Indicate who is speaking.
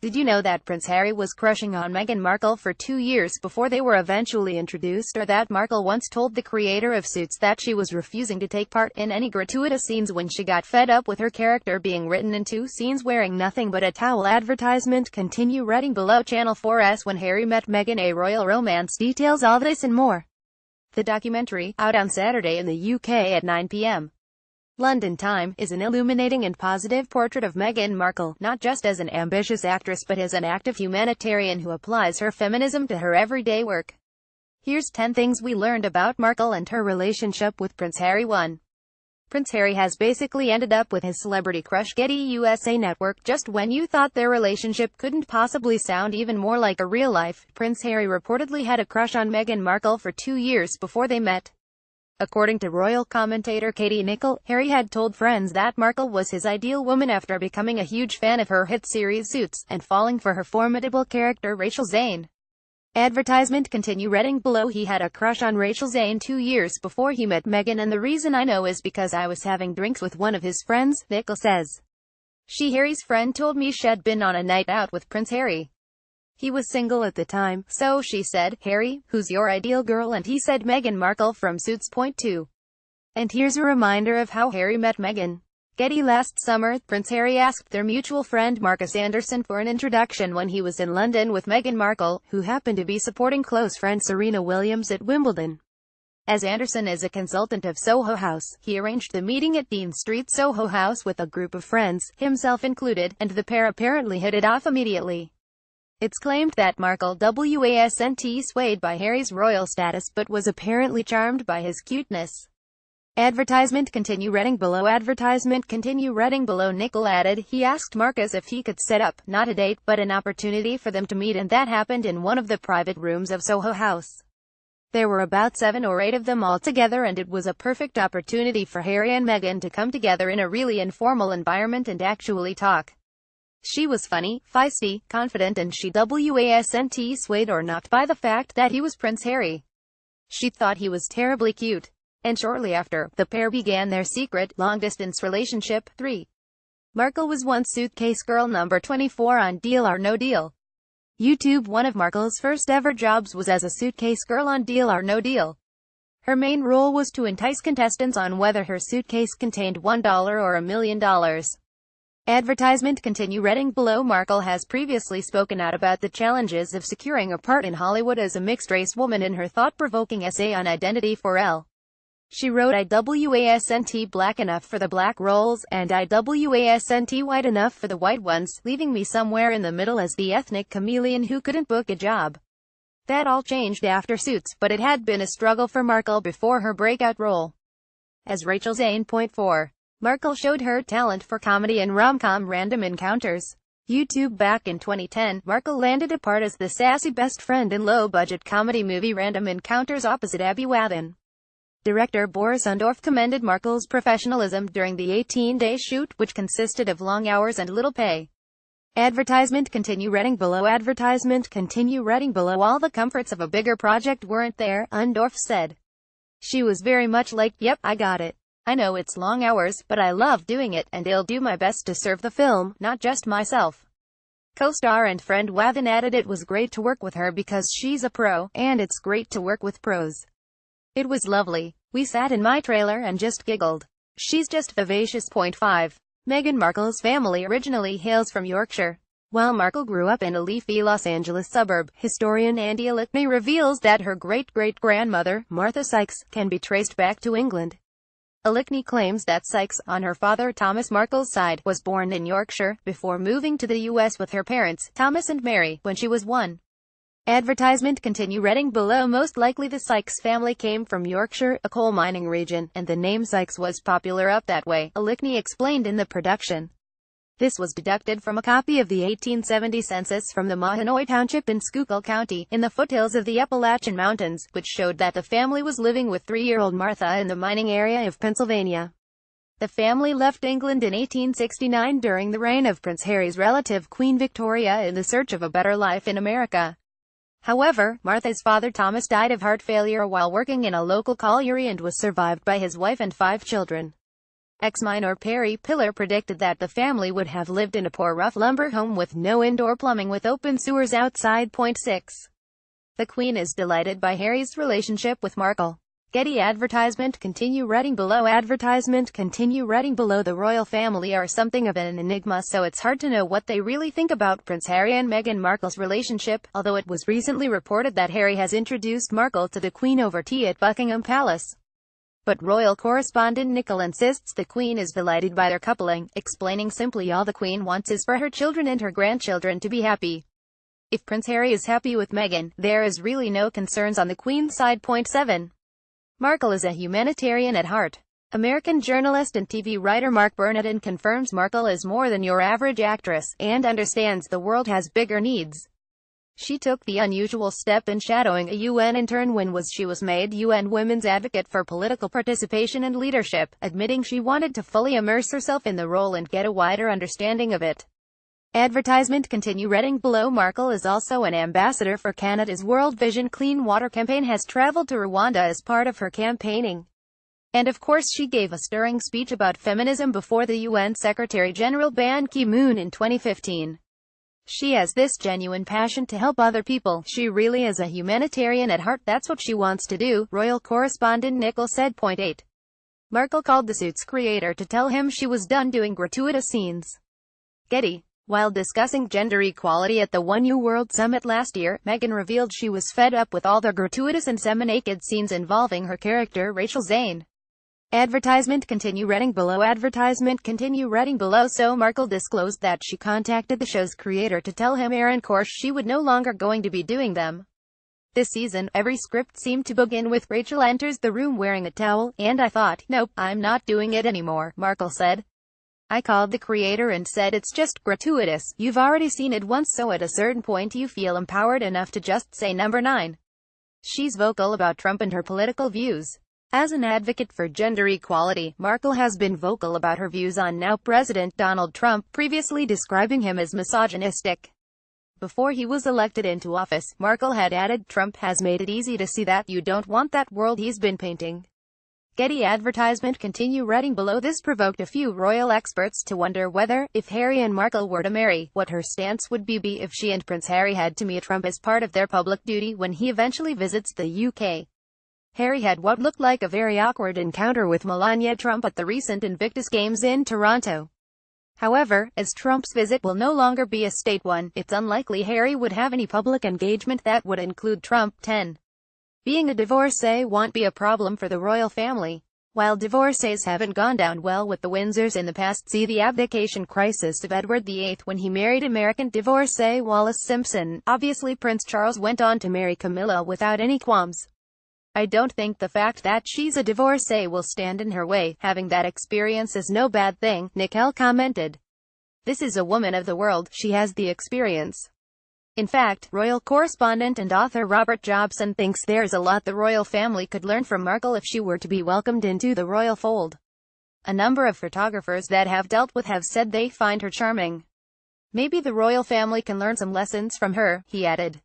Speaker 1: Did you know that Prince Harry was crushing on Meghan Markle for 2 years before they were eventually introduced, or that Markle once told the creator of Suits that she was refusing to take part in any gratuitous scenes when she got fed up with her character being written in 2 scenes wearing nothing but a towel? Advertisement. Continue reading below. Channel 4's When Harry Met Meghan, a royal romance, details all this and more. The documentary, out on Saturday in the UK at 9 p.m. London time, is an illuminating and positive portrait of Meghan Markle, not just as an ambitious actress but as an active humanitarian who applies her feminism to her everyday work. Here's 10 things we learned about Markle and her relationship with Prince Harry. 1. Prince Harry has basically ended up with his celebrity crush. Getty USA Network. Just when you thought their relationship couldn't possibly sound even more like a real life, Prince Harry reportedly had a crush on Meghan Markle for 2 years before they met. According to royal commentator Katie Nicholl, Harry had told friends that Markle was his ideal woman after becoming a huge fan of her hit series Suits, and falling for her formidable character Rachel Zane. Advertisement. Continue reading below. He had a crush on Rachel Zane 2 years before he met Meghan, and the reason I know is because I was having drinks with one of his friends, Nicholl says. Harry's friend told me she'd been on a night out with Prince Harry. He was single at the time, so she said, "Harry, who's your ideal girl?" And he said, "Meghan Markle from Suits." 2. And here's a reminder of how Harry met Meghan. Getty. Last summer, Prince Harry asked their mutual friend Marcus Anderson for an introduction when he was in London with Meghan Markle, who happened to be supporting close friend Serena Williams at Wimbledon. As Anderson is a consultant of Soho House, he arranged the meeting at Dean Street, Soho House, with a group of friends, himself included, and the pair apparently hit it off immediately. It's claimed that Markle wasn't swayed by Harry's royal status but was apparently charmed by his cuteness. Advertisement. Continue reading below. Advertisement. Continue reading below. Nicholl added, he asked Marcus if he could set up, not a date, but an opportunity for them to meet, and that happened in one of the private rooms of Soho House. There were about 7 or 8 of them all together, and it was a perfect opportunity for Harry and Meghan to come together in a really informal environment and actually talk. She was funny, feisty, confident, and she wasn't swayed or knocked by the fact that he was Prince Harry. She thought he was terribly cute. And shortly after, the pair began their secret, long-distance relationship. 3. Markle was once Suitcase Girl number 24 on Deal or No Deal. YouTube. One of Markle's first ever jobs was as a suitcase girl on Deal or No Deal. Her main role was to entice contestants on whether her suitcase contained $1 or $1 million. Advertisement. Continue reading below. Markle has previously spoken out about the challenges of securing a part in Hollywood as a mixed-race woman in her thought-provoking essay on Identity. 4'L. She wrote, "I wasn't black enough for the black roles, and I wasn't white enough for the white ones, leaving me somewhere in the middle as the ethnic chameleon who couldn't book a job." That all changed after Suits, but it had been a struggle for Markle before her breakout role as Rachel Zane. 4. Markle showed her talent for comedy and rom-com Random Encounters. YouTube. Back in 2010, Markle landed a part as the sassy best friend in low-budget comedy movie Random Encounters opposite Abby Wathan. Director Boris Undorf commended Markle's professionalism during the 18-day shoot, which consisted of long hours and little pay. Advertisement. Continue reading below. Advertisement. Continue reading below. All the comforts of a bigger project weren't there, Undorf said. She was very much like, "Yep, I got it. I know it's long hours, but I love doing it, and I'll do my best to serve the film, not just myself." Co-star and friend Wathan added, "It was great to work with her because she's a pro, and it's great to work with pros. It was lovely. We sat in my trailer and just giggled. She's just vivacious." 5. Meghan Markle's family originally hails from Yorkshire. While Markle grew up in a leafy Los Angeles suburb, historian Andy Alickney reveals that her great-great-grandmother, Martha Sykes, can be traced back to England. Alickney claims that Sykes, on her father Thomas Markle's side, was born in Yorkshire, before moving to the US with her parents, Thomas and Mary, when she was 1. Advertisement. Continue reading below. Most likely the Sykes family came from Yorkshire, a coal mining region, and the name Sykes was popular up that way, Alickney explained in the production. This was deducted from a copy of the 1870 census from the Mahanoy Township in Schuylkill County, in the foothills of the Appalachian Mountains, which showed that the family was living with 3-year-old Martha in the mining area of Pennsylvania. The family left England in 1869 during the reign of Prince Harry's relative Queen Victoria in the search of a better life in America. However, Martha's father Thomas died of heart failure while working in a local colliery and was survived by his wife and 5 children. Ex-minor Perry Pillar predicted that the family would have lived in a poor rough lumber home with no indoor plumbing with open sewers outside. 6. The Queen is delighted by Harry's relationship with Markle. Getty advertisement. Continue reading below. Advertisement. Continue reading below. The royal family are something of an enigma, so it's hard to know what they really think about Prince Harry and Meghan Markle's relationship, although it was recently reported that Harry has introduced Markle to the Queen over tea at Buckingham Palace. But royal correspondent Nicole insists the Queen is delighted by their coupling, explaining simply all the Queen wants is for her children and her grandchildren to be happy. If Prince Harry is happy with Meghan, there is really no concerns on the Queen's side. 7. Markle is a humanitarian at heart. American journalist and TV writer Mark Bernardin confirms Markle is more than your average actress, and understands the world has bigger needs. She took the unusual step in shadowing a UN intern when she was made UN Women's Advocate for Political Participation and Leadership, admitting she wanted to fully immerse herself in the role and get a wider understanding of it. Advertisement. Continue reading below. Markle is also an ambassador for Canada's World Vision Clean Water campaign, has traveled to Rwanda as part of her campaigning. And of course she gave a stirring speech about feminism before the UN Secretary-General Ban Ki-moon in 2015. She has this genuine passion to help other people. She really is a humanitarian at heart. That's what she wants to do, royal correspondent Nicole said. 8. Markle called the Suits creator to tell him she was done doing gratuitous scenes. Getty. While discussing gender equality at the One U World Summit last year, Meghan revealed she was fed up with all the gratuitous and semi-naked scenes involving her character Rachel Zane. Advertisement. Continue reading below. Advertisement. Continue reading below. So Markle disclosed that she contacted the show's creator to tell him Aaron course she would no longer going to be doing them. This season, every script seemed to begin with Rachel enters the room wearing a towel, and I thought, nope, I'm not doing it anymore, Markle said. I called the creator and said it's just gratuitous, you've already seen it once, so at a certain point you feel empowered enough to just say number 9. She's vocal about Trump and her political views. As an advocate for gender equality, Markle has been vocal about her views on now President Donald Trump, previously describing him as misogynistic. Before he was elected into office, Markle had added, Trump has made it easy to see that you don't want that world he's been painting. Getty advertisement. Continue reading below. This provoked a few royal experts to wonder whether, if Harry and Markle were to marry, what her stance would be if she and Prince Harry had to meet Trump as part of their public duty when he eventually visits the UK. Harry had what looked like a very awkward encounter with Melania Trump at the recent Invictus Games in Toronto. However, as Trump's visit will no longer be a state one, it's unlikely Harry would have any public engagement that would include Trump. 10. Being a divorcee won't be a problem for the royal family. While divorcees haven't gone down well with the Windsors in the past, see the abdication crisis of Edward VIII when he married American divorcee Wallis Simpson. Obviously Prince Charles went on to marry Camilla without any qualms. I don't think the fact that she's a divorcee will stand in her way. Having that experience is no bad thing, Nicole commented. This is a woman of the world, she has the experience. In fact, royal correspondent and author Robert Jobson thinks there's a lot the royal family could learn from Markle if she were to be welcomed into the royal fold. A number of photographers that have dealt with have said they find her charming. Maybe the royal family can learn some lessons from her, he added.